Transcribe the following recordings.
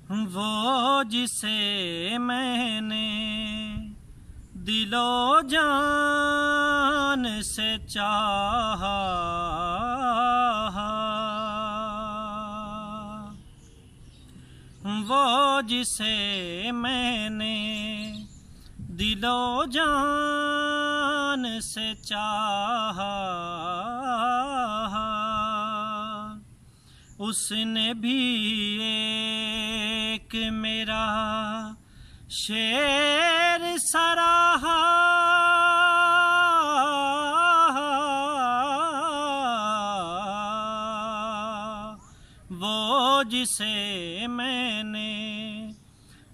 वो जिसे मैंने दिलो जान से चाहा, वो जिसे मैंने दिलो जान से चाहा, उसने भी एक मेरा शेर सराहा, वो जिसे मैंने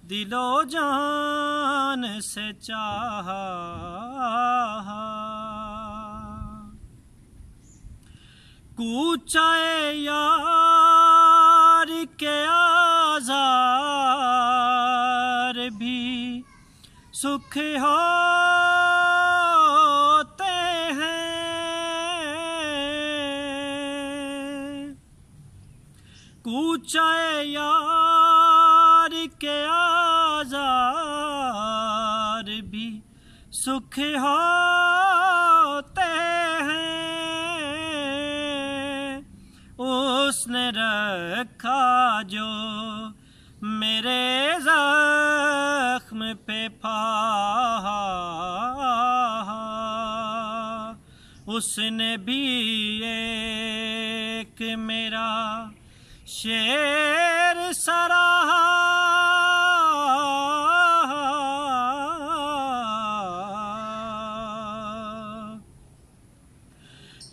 दिलो जान से चाहा। कूचाए यार के आज़ार भी सुख होते हैं, कूचाए यार के आज़ार भी सुख होते हैं, उसने रखा जो मेरे ज़ख्म पे फाहा, उसने भी एक मेरा शेर सराहा,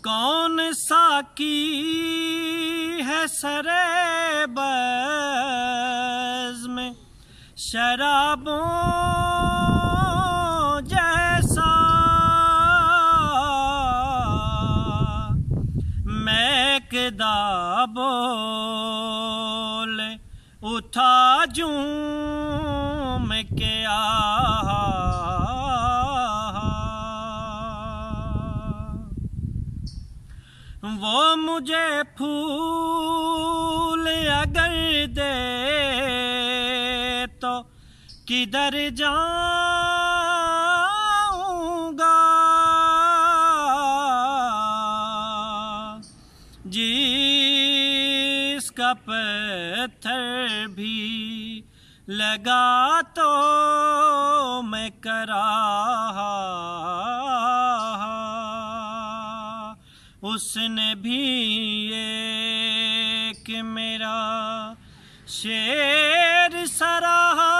कौन साकी है सरे बज़्म में शराबों जैसा, महकदा बोले उठा झूम के आहा, वो मुझे फूल अगर दे तो किधर जाऊंगा, जिसका पत्थर भी लगा तो मैं कराहा, उसने भी एक मेरा शेर सराहा,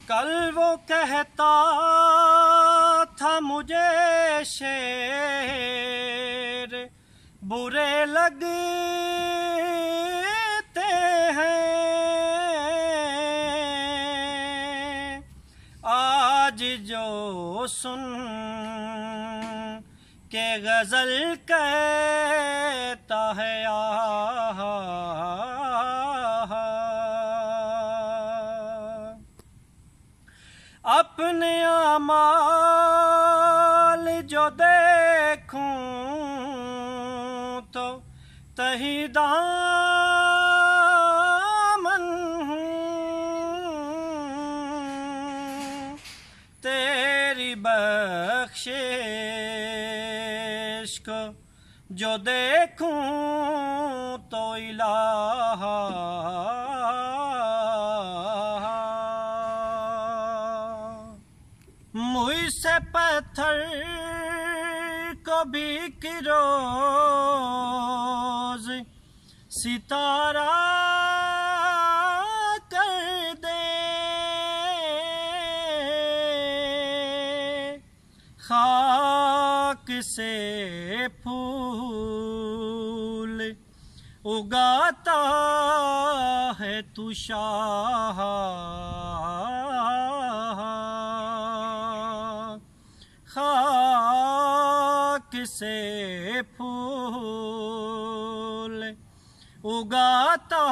कल वो कहता था मुझे शेर बुरे लगते हैं, आज जो सुन के गजल कहता है आहा, अपने आमाल जो देखूं तो तही दामन हूँ, तेरी बख्शिश को जो देखूं तो इलाहा, मुझसे पत्थर को भी एक रोज सितारा कर दे, खाक से फूल उगाता है तू शाह, खाक से फूल उगाता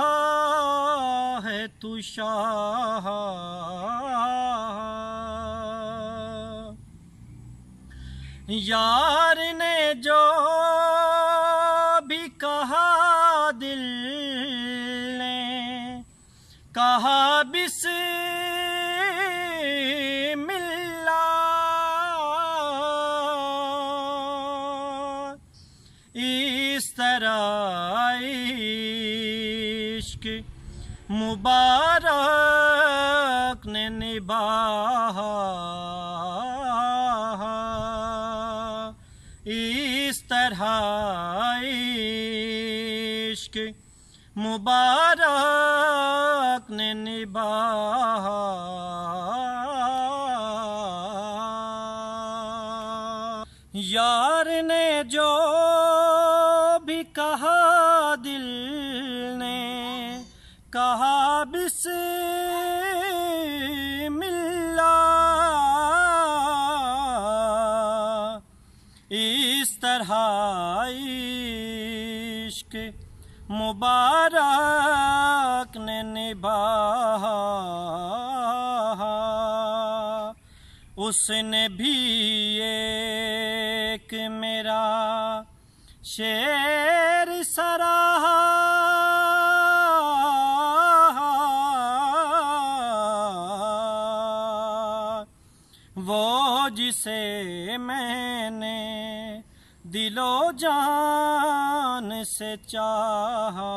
है तू शाह, यार ने जो भी कहा दिल ने कहा बिस्मिल्लाह। इस तरह इश्क मुबारक ने निभाया, इस तरह इश्क मुबारक ने निभाया। यार ने जो भी कहा दिल ने कहा बिस्मिल्लाह। इस तरह इश्क मुबारक ने निभाया। उसने भी एक मेरा शेर सराहा, वो जिसे मैंने दिलो जान से चाहा।